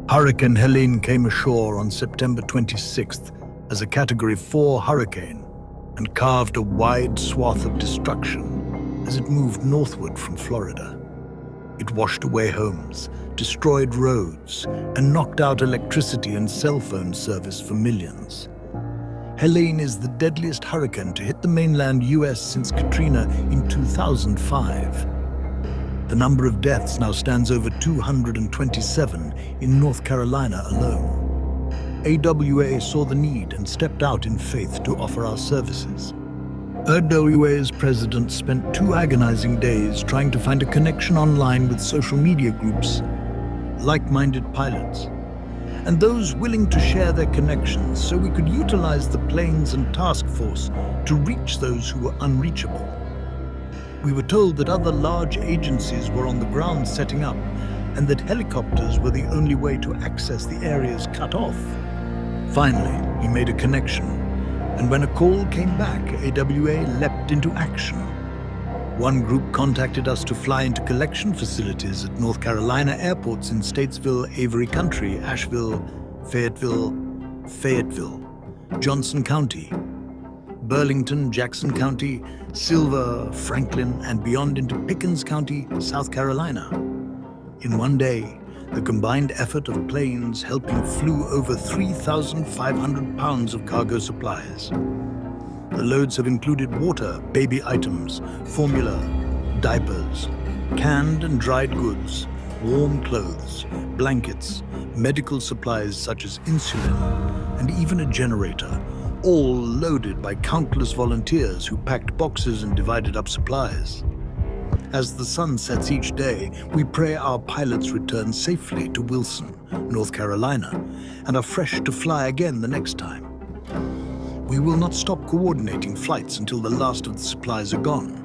Hurricane Helene came ashore on September 26th as a Category 4 hurricane and carved a wide swath of destruction as it moved northward from Florida. It washed away homes, destroyed roads, and knocked out electricity and cell phone service for millions. Helene is the deadliest hurricane to hit the mainland US since Katrina in 2005. The number of deaths now stands over 227 in North Carolina alone. AWA saw the need and stepped out in faith to offer our services. AWA's president spent 2 agonizing days trying to find a connection online with social media groups, like-minded pilots, and those willing to share their connections so we could utilize the planes and task force to reach those who were unreachable. We were told that other large agencies were on the ground setting up, and that helicopters were the only way to access the areas cut off. Finally, we made a connection, and when a call came back, AWA leapt into action. One group contacted us to fly into collection facilities at North Carolina airports in Statesville, Avery County, Asheville, Fayetteville, Johnson County, Burlington, Jackson County, Silver, Franklin, and beyond into Pickens County, South Carolina. In one day, the combined effort of planes helping flew over 3,500 pounds of cargo supplies. The loads have included water, baby items, formula, diapers, canned and dried goods, warm clothes, blankets, medical supplies such as insulin, and even a generator, all loaded by countless volunteers who packed boxes and divided up supplies. As the sun sets each day, we pray our pilots return safely to Wilson, North Carolina, and are fresh to fly again the next time. We will not stop coordinating flights until the last of the supplies are gone.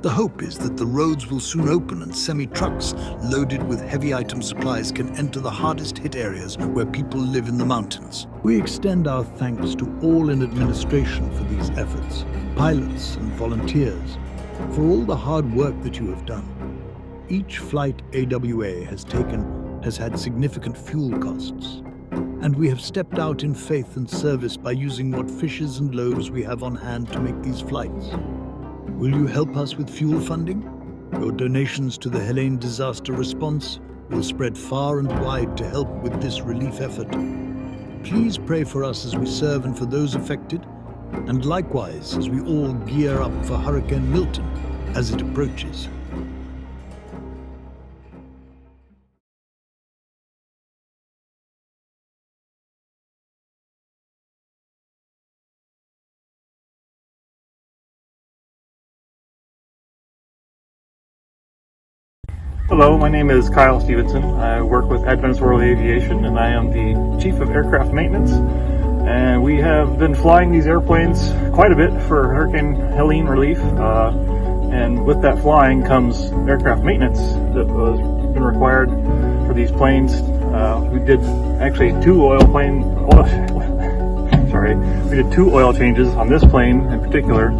The hope is that the roads will soon open and semi-trucks loaded with heavy item supplies can enter the hardest hit areas where people live in the mountains. We extend our thanks to all in administration for these efforts, pilots and volunteers, for all the hard work that you have done. Each flight AWA has taken has had significant fuel costs, and we have stepped out in faith and service by using what fishes and loaves we have on hand to make these flights. Will you help us with fuel funding? Your donations to the Helene disaster response will spread far and wide to help with this relief effort. Please pray for us as we serve and for those affected, and likewise as we all gear up for Hurricane Milton as it approaches. Hello, my name is Kyle Stevenson. I work with Adventist Aviation, and I am the Chief of Aircraft Maintenance. And we have been flying these airplanes quite a bit for Hurricane Helene relief. And with that flying comes aircraft maintenance that was been required for these planes. We did actually we did 2 oil changes on this plane in particular.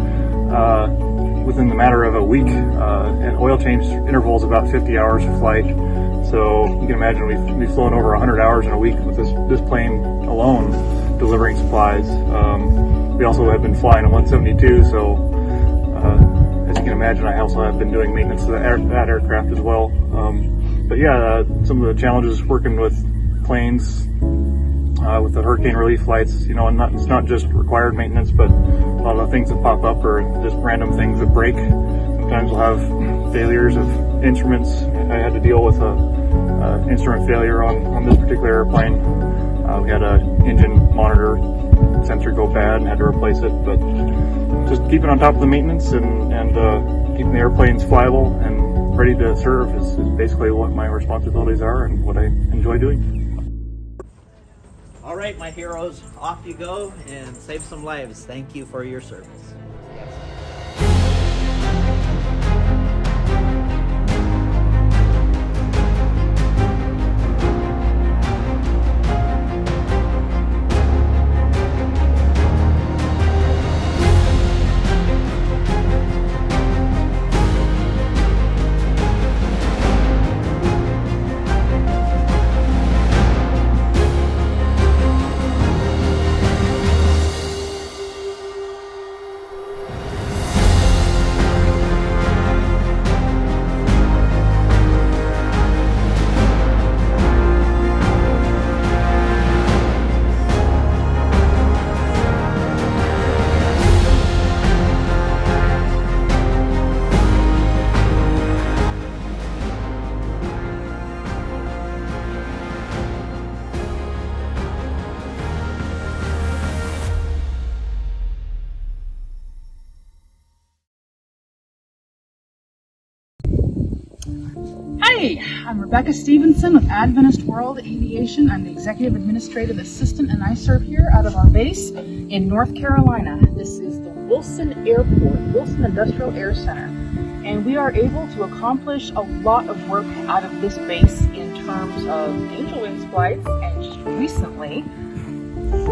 Within the matter of a week, and oil change intervals about 50 hours of flight. So you can imagine we've flown over 100 hours in a week with this plane alone delivering supplies. We also have been flying a 172, so as you can imagine, I also have been doing maintenance to that aircraft as well. But yeah, some of the challenges working with planes with the hurricane relief flights, and it's not just required maintenance, but a lot of the things that pop up are just random things that break. Sometimes we'll have failures of instruments. I had to deal with a instrument failure on this particular airplane. We had an engine monitor sensor go bad and had to replace it. But just keeping on top of the maintenance and keeping the airplanes flyable and ready to serve is basically what my responsibilities are and what I enjoy doing. All right, my heroes, off you go and save some lives. Thank you for your service. Hey, I'm Rebecca Stevenson with Adventist World Aviation. I'm the Executive Administrative Assistant, and I serve here out of our base in North Carolina. This is the Wilson Airport, Wilson Industrial Air Center. And we are able to accomplish a lot of work out of this base in terms of angel wings flights, and just recently,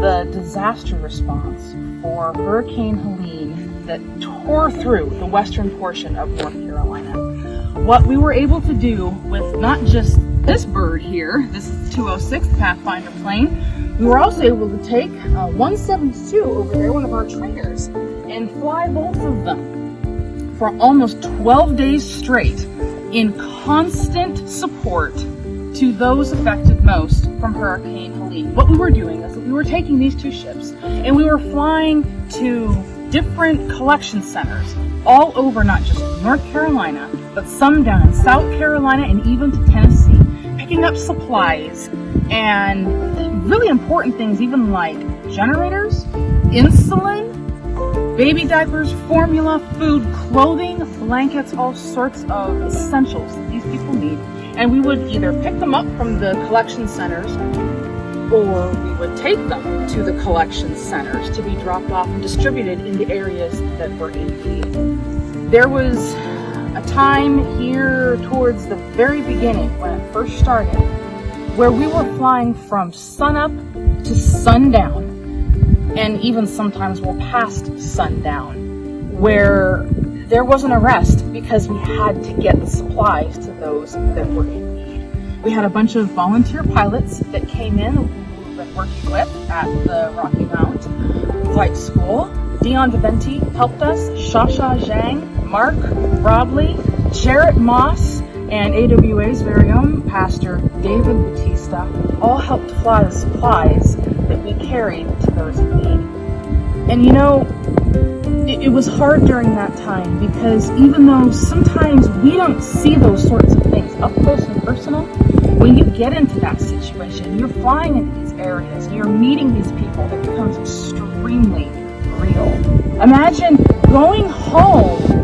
the disaster response for Hurricane Helene that tore through the western portion of North Carolina. What we were able to do with not just this bird here, this is the 206 Pathfinder plane, we were also able to take 172 over there, one of our trainers, and fly both of them for almost 12 days straight in constant support to those affected most from Hurricane Helene. What we were doing is that we were taking these two ships and we were flying to different collection centers all over, not just North Carolina, but some down in South Carolina and even to Tennessee, picking up supplies and really important things, even like generators, insulin, baby diapers, formula, food, clothing, blankets, all sorts of essentials that these people need. And we would either pick them up from the collection centers or we would take them to the collection centers to be dropped off and distributed in the areas that were in need. There was a time here towards the very beginning when it first started where we were flying from sunup to sundown, and even sometimes we're past sundown, where there wasn't a rest because we had to get the supplies to those that were in need. We had a bunch of volunteer pilots that came in who we've been working with at the Rocky Mount Flight School. Dion DeVenti helped us, Shasha Zhang, Mark Robley, Jarrett Moss, and AWA's very own Pastor David Batista all helped fly the supplies that we carried to those in need. And you know, it was hard during that time because even though sometimes we don't see those sorts of things up close and personal, when you get into that situation, you're flying into these areas and you're meeting these people, it becomes extremely real. Imagine going home.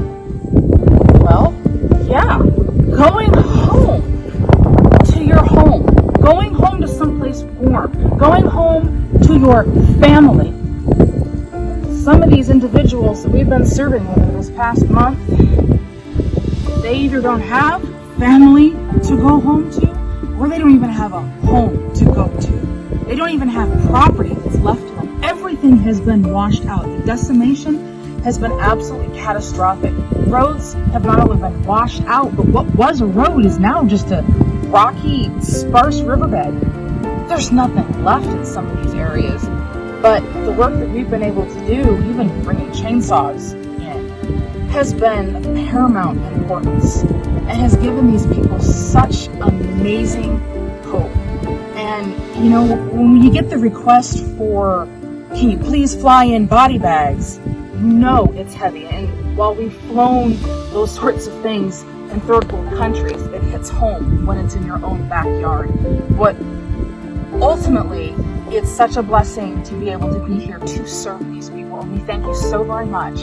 Well, yeah, going home to your home, going home to someplace warm, going home to your family. Some of these individuals that we've been serving with this past month, they either don't have family to go home to, or they don't even have a home to go to. They don't even have property that's left to them. Everything has been washed out. The decimation has been absolutely catastrophic. Roads have not only been washed out, but what was a road is now just a rocky, sparse riverbed. There's nothing left in some of these areas. But the work that we've been able to do, even bringing chainsaws in, has been of paramount importance and has given these people such amazing hope. And, you know, when you get the request for, can you please fly in body bags, you know it's heavy. And while we've flown those sorts of things in third world countries, it hits home when it's in your own backyard. But ultimately, it's such a blessing to be able to be here to serve these people. And we thank you so very much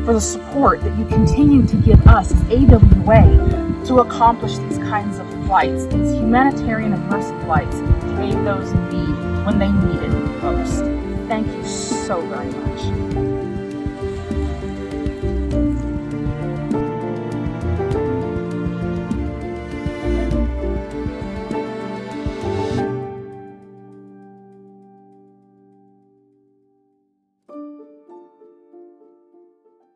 for the support that you continue to give us as AWA to accomplish these kinds of flights, these humanitarian and mercy flights to aid those in need when they need it most. Thank you so very much.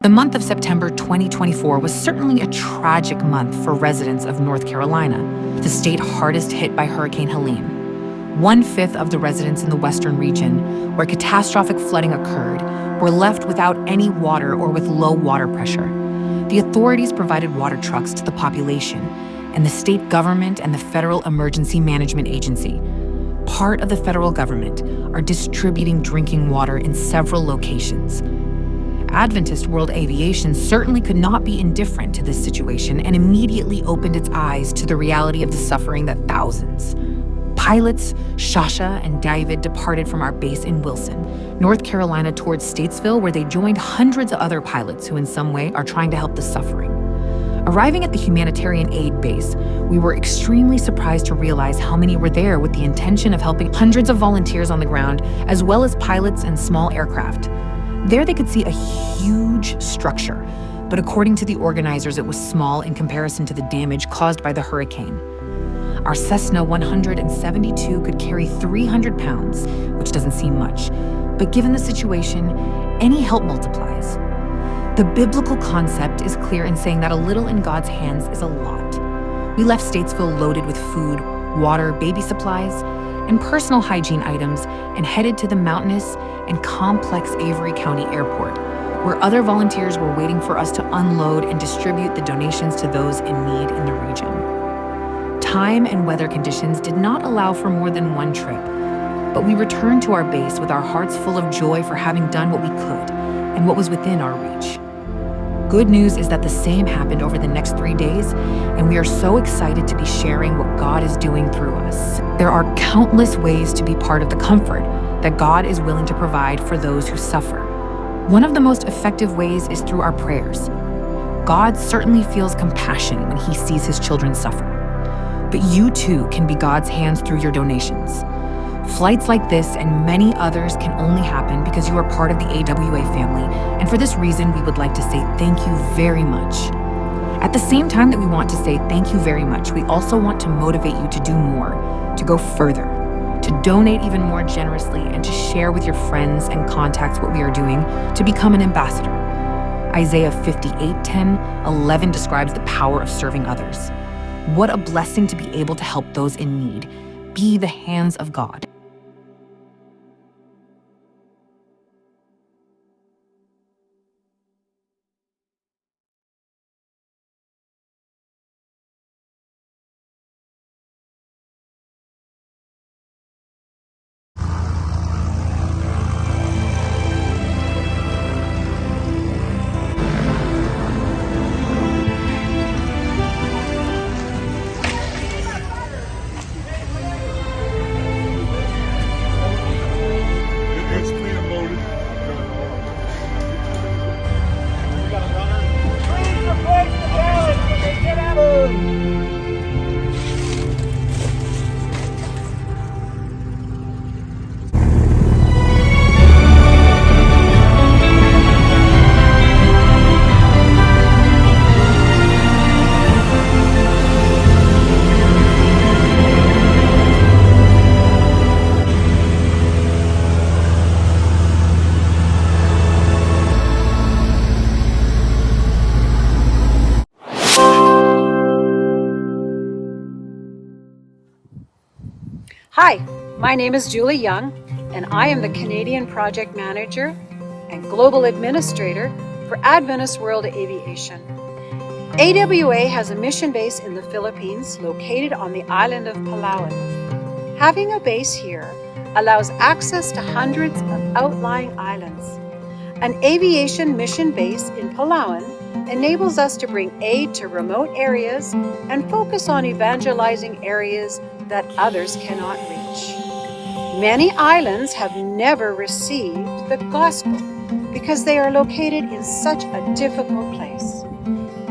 The month of September 2024 was certainly a tragic month for residents of North Carolina, the state hardest hit by Hurricane Helene. 1/5 of the residents in the western region, where catastrophic flooding occurred, were left without any water or with low water pressure. The authorities provided water trucks to the population, and the state government and the Federal Emergency Management Agency, part of the federal government, are distributing drinking water in several locations. Adventist World Aviation certainly could not be indifferent to this situation and immediately opened its eyes to the reality of the suffering that thousands. Pilots Shasha and David departed from our base in Wilson, North Carolina, towards Statesville, where they joined hundreds of other pilots who in some way are trying to help the suffering. Arriving at the humanitarian aid base, we were extremely surprised to realize how many were there with the intention of helping hundreds of volunteers on the ground, as well as pilots and small aircraft. There they could see a huge structure, but according to the organizers, it was small in comparison to the damage caused by the hurricane. Our Cessna 172 could carry 300 pounds, which doesn't seem much, but given the situation, any help multiplies. The biblical concept is clear in saying that a little in God's hands is a lot. We left Statesville loaded with food, water, baby supplies, and personal hygiene items and headed to the mountainous and complex Avery County Airport, where other volunteers were waiting for us to unload and distribute the donations to those in need in the region. Time and weather conditions did not allow for more than one trip, but we returned to our base with our hearts full of joy for having done what we could and what was within our reach. Good news is that the same happened over the next 3 days, and we are so excited to be sharing what God is doing through us. There are countless ways to be part of the comfort that God is willing to provide for those who suffer. One of the most effective ways is through our prayers. God certainly feels compassion when he sees his children suffer. But you too can be God's hands through your donations. Flights like this and many others can only happen because you are part of the AWA family, and for this reason, we would like to say thank you very much. At the same time that we want to say thank you very much, we also want to motivate you to do more, to go further, to donate even more generously, and to share with your friends and contacts what we are doing to become an ambassador. Isaiah 58:10-11 describes the power of serving others. What a blessing to be able to help those in need. Be the hands of God. Hi, my name is Julie Young, and I am the Canadian Project Manager and Global Administrator for Adventist World Aviation. AWA has a mission base in the Philippines located on the island of Palawan. Having a base here allows access to hundreds of outlying islands. An aviation mission base in Palawan enables us to bring aid to remote areas and focus on evangelizing areas that others cannot reach. Many islands have never received the gospel because they are located in such a difficult place.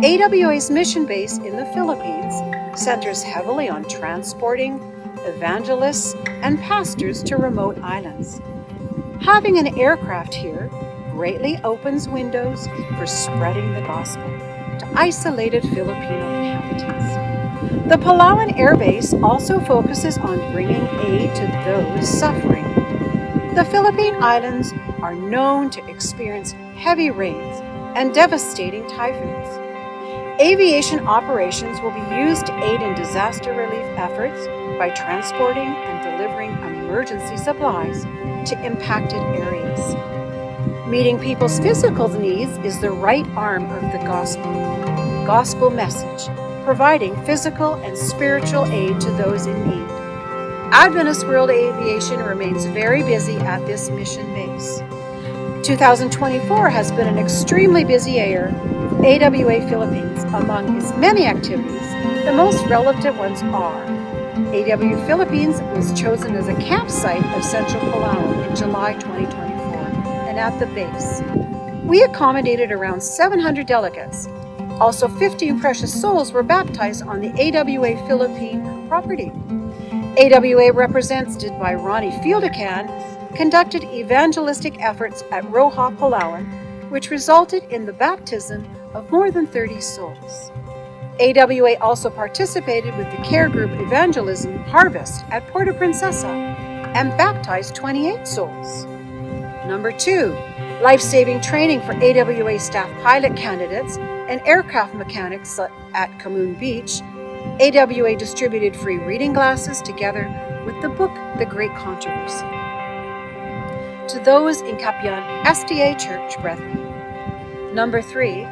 AWA's mission base in the Philippines centers heavily on transporting evangelists and pastors to remote islands. Having an aircraft here greatly opens windows for spreading the gospel to isolated Filipino inhabitants. The Palawan Air Base also focuses on bringing aid to those suffering. The Philippine Islands are known to experience heavy rains and devastating typhoons. Aviation operations will be used to aid in disaster relief efforts by transporting and delivering emergency supplies to impacted areas. Meeting people's physical needs is the right arm of the gospel message, providing physical and spiritual aid to those in need. Adventist World Aviation remains very busy at this mission base. 2024 has been an extremely busy year for AWA Philippines. Among its many activities, the most relevant ones are AWA Philippines was chosen as a campsite of Central Palawan in July 2024, and at the base, we accommodated around 700 delegates. Also, 15 precious souls were baptized on the AWA Philippine property. AWA, represented by Ronnie Fieldacan, conducted evangelistic efforts at Roja, Palawan, which resulted in the baptism of more than 30 souls. AWA also participated with the care group Evangelism Harvest at Puerto Princesa and baptized 28 souls. Number 2, life-saving training for AWA staff pilot candidates and aircraft mechanics at Camoon Beach. AWA distributed free reading glasses together with the book The Great Controversy. To those in Capian SDA Church Brethren. Number 3,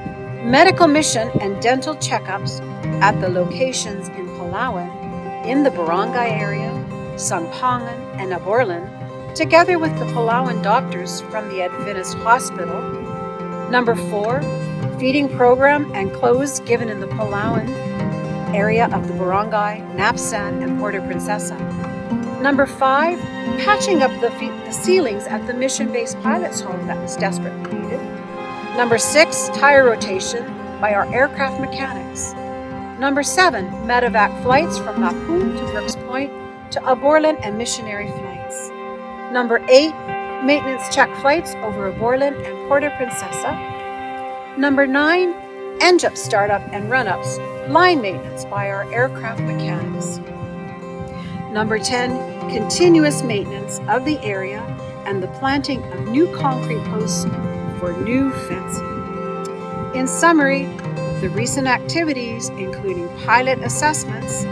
medical mission and dental checkups at the locations in Palawan, in the barangay area, Sampangan, and Aborlan, together with the Palawan doctors from the Adventist Hospital. Number 4, feeding program and clothes given in the Palawan area of the barangay, Napsan, and Puerto Princesa. Number 5, patching up the ceilings at the mission-based pilot's home that was desperately needed. Number 6, tire rotation by our aircraft mechanics. Number 7, medevac flights from Mapun to Brooks Point to Aborlan and missionary flights. Number 8, maintenance check flights over Aborlan and Puerto Princesa. Number 9, NJUP startup and run-ups, line maintenance by our aircraft mechanics. Number 10, continuous maintenance of the area and the planting of new concrete posts for new fencing. In summary, the recent activities, including pilot assessments,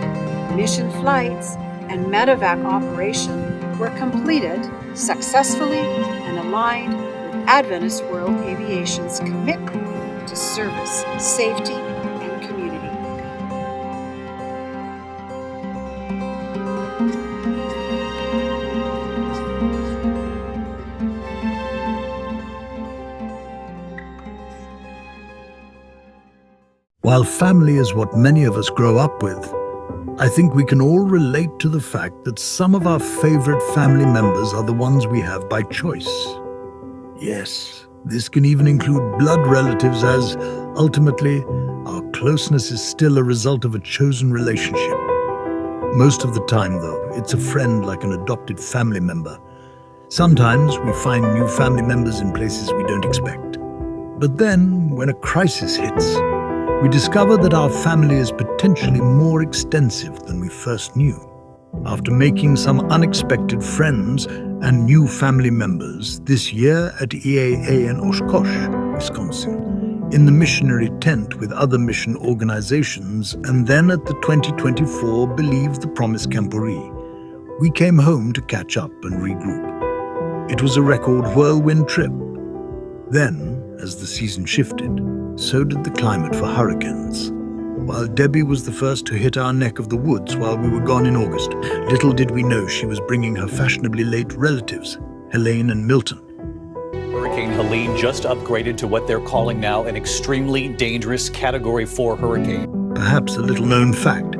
mission flights, and medevac operation, were completed successfully and aligned with Adventist World Aviation's commitment to service, safety, and community. While family is what many of us grow up with, I think we can all relate to the fact that some of our favorite family members are the ones we have by choice. Yes, this can even include blood relatives, as ultimately our closeness is still a result of a chosen relationship. Most of the time, though, it's a friend like an adopted family member. Sometimes we find new family members in places we don't expect. But then, when a crisis hits, we discover that our family is potentially more extensive than we first knew. After making some unexpected friends and new family members this year at EAA in Oshkosh, Wisconsin, in the missionary tent with other mission organizations, and then at the 2024 Believe the Promise Camporee, we came home to catch up and regroup. It was a record whirlwind trip. Then, as the season shifted, so did the climate for hurricanes. While Debbie was the first to hit our neck of the woods while we were gone in August, little did we know she was bringing her fashionably late relatives, Helene and Milton. Hurricane Helene just upgraded to what they're calling now an extremely dangerous Category 4 hurricane. Perhaps a little-known fact,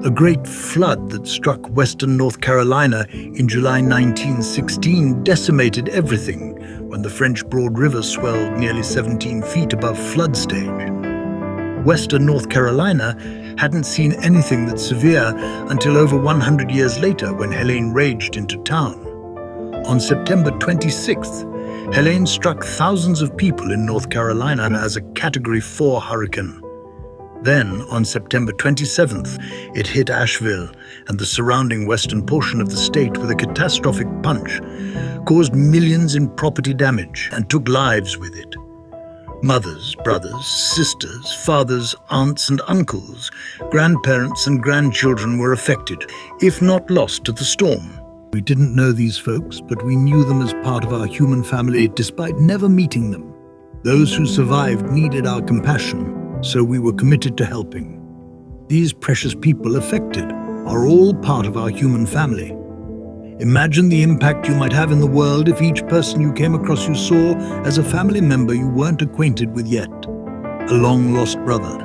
a great flood that struck western North Carolina in July 1916 decimated everything when the French Broad River swelled nearly 17 feet above flood stage. Western North Carolina hadn't seen anything that severe until over 100 years later when Helene raged into town. On September 26th, Helene struck thousands of people in North Carolina as a Category 4 hurricane. Then, on September 27th, it hit Asheville and the surrounding western portion of the state with a catastrophic punch, caused millions in property damage, and took lives with it. Mothers, brothers, sisters, fathers, aunts and uncles, grandparents and grandchildren were affected, if not lost to the storm. We didn't know these folks, but we knew them as part of our human family despite never meeting them. Those who survived needed our compassion, so we were committed to helping. These precious people affected are all part of our human family. Imagine the impact you might have in the world if each person you came across you saw as a family member you weren't acquainted with yet. A long-lost brother,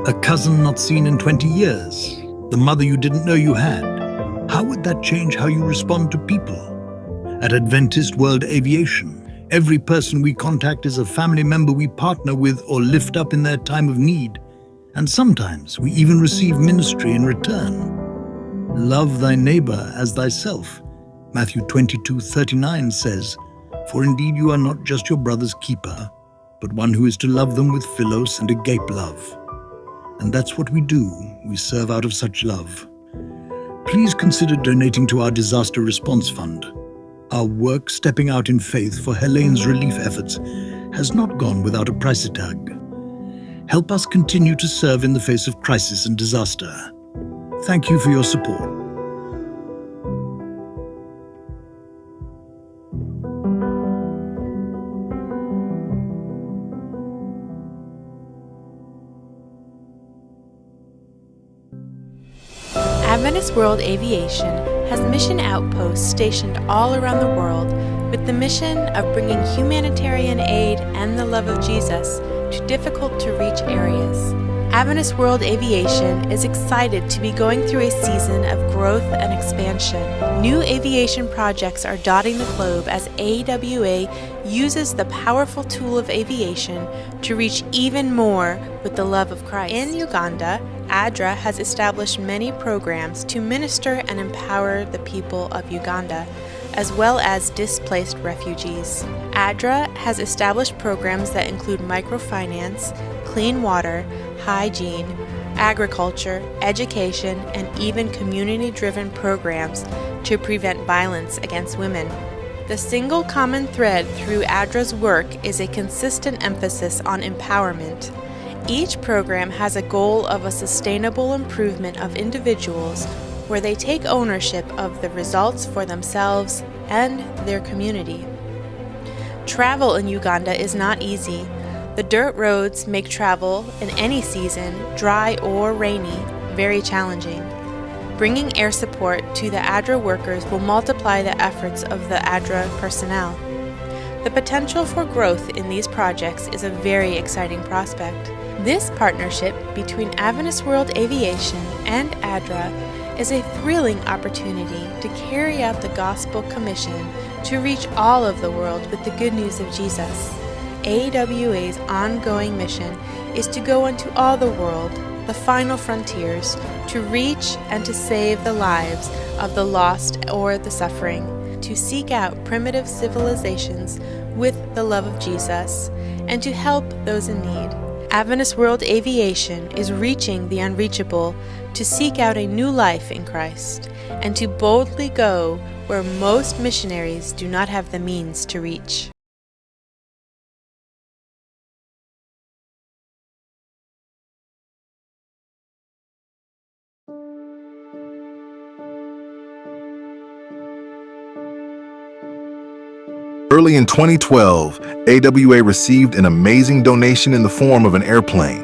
a cousin not seen in 20 years, the mother you didn't know you had. How would that change how you respond to people? At Adventist World Aviation, every person we contact is a family member we partner with or lift up in their time of need. And sometimes we even receive ministry in return. Love thy neighbor as thyself. Matthew 22:39 says, "For indeed you are not just your brother's keeper, but one who is to love them with philos and agape love." And that's what we do. We serve out of such love. Please consider donating to our Disaster Response Fund. Our work stepping out in faith for Helene's relief efforts has not gone without a price tag. Help us continue to serve in the face of crisis and disaster. Thank you for your support. Adventist World Aviation has mission outposts stationed all around the world with the mission of bringing humanitarian aid and the love of Jesus to difficult-to-reach areas. Adventist World Aviation is excited to be going through a season of growth and expansion. New aviation projects are dotting the globe as AWA uses the powerful tool of aviation to reach even more with the love of Christ. In Uganda, ADRA has established many programs to minister and empower the people of Uganda, as well as displaced refugees. ADRA has established programs that include microfinance, clean water, hygiene, agriculture, education, and even community-driven programs to prevent violence against women. The single common thread through ADRA's work is a consistent emphasis on empowerment. Each program has a goal of a sustainable improvement of individuals where they take ownership of the results for themselves and their community. Travel in Uganda is not easy. The dirt roads make travel in any season, dry or rainy, very challenging. Bringing air support to the ADRA workers will multiply the efforts of the ADRA personnel. The potential for growth in these projects is a very exciting prospect. This partnership between Adventist World Aviation and ADRA is a thrilling opportunity to carry out the gospel commission to reach all of the world with the good news of Jesus. AWA's ongoing mission is to go into all the world, the final frontiers, to reach and to save the lives of the lost or the suffering, to seek out primitive civilizations with the love of Jesus, and to help those in need. Adventist World Aviation is reaching the unreachable to seek out a new life in Christ and to boldly go where most missionaries do not have the means to reach. Early in 2012, AWA received an amazing donation in the form of an airplane.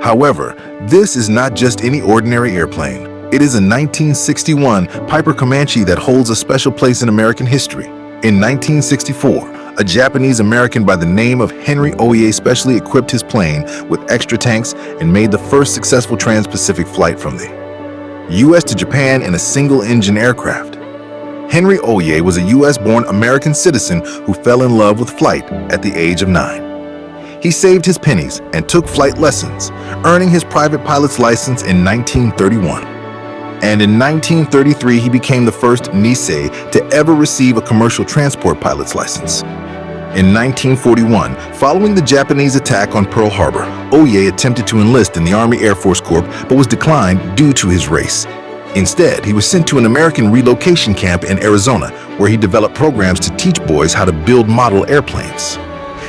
However, this is not just any ordinary airplane. It is a 1961 Piper Comanche that holds a special place in American history. In 1964, a Japanese American by the name of Henry Oye specially equipped his plane with extra tanks and made the first successful trans-Pacific flight from the U.S. to Japan in a single-engine aircraft. Henry Oye was a U.S.-born American citizen who fell in love with flight at the age of 9. He saved his pennies and took flight lessons, earning his private pilot's license in 1931. And in 1933, he became the first Nisei to ever receive a commercial transport pilot's license. In 1941, following the Japanese attack on Pearl Harbor, Oye attempted to enlist in the Army Air Force Corps but was declined due to his race. Instead, he was sent to an American relocation camp in Arizona, where he developed programs to teach boys how to build model airplanes.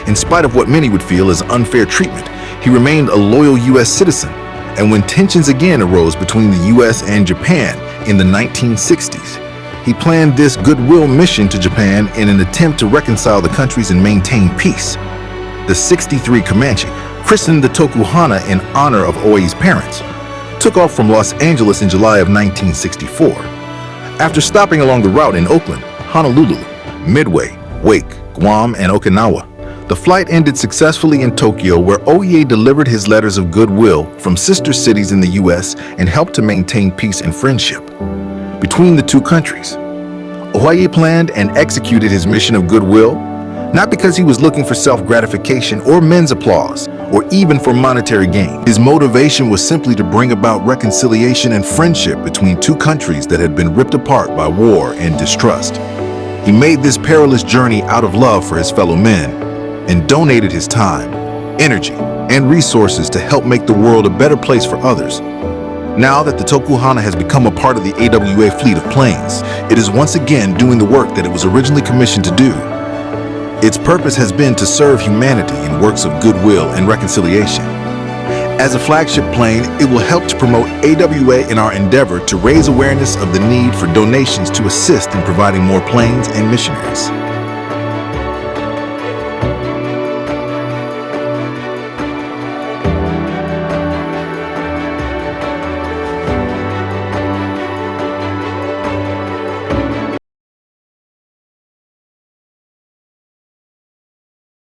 In spite of what many would feel as unfair treatment, he remained a loyal U.S. citizen. And when tensions again arose between the U.S. and Japan in the 1960s, he planned this goodwill mission to Japan in an attempt to reconcile the countries and maintain peace. The 63 Comanche, christened the Tokuhana in honor of Oye's parents, took off from Los Angeles in July of 1964. After stopping along the route in Oakland, Honolulu, Midway, Wake, Guam, and Okinawa, the flight ended successfully in Tokyo, where Oye delivered his letters of goodwill from sister cities in the U.S. and helped to maintain peace and friendship between the two countries. Oye planned and executed his mission of goodwill, not because he was looking for self-gratification or men's applause, or even for monetary gain. His motivation was simply to bring about reconciliation and friendship between two countries that had been ripped apart by war and distrust. He made this perilous journey out of love for his fellow men and donated his time, energy, and resources to help make the world a better place for others. Now that the Tokuhana has become a part of the AWA fleet of planes, it is once again doing the work that it was originally commissioned to do. Its purpose has been to serve humanity in works of goodwill and reconciliation. As a flagship plane, it will help to promote AWA in our endeavor to raise awareness of the need for donations to assist in providing more planes and missionaries.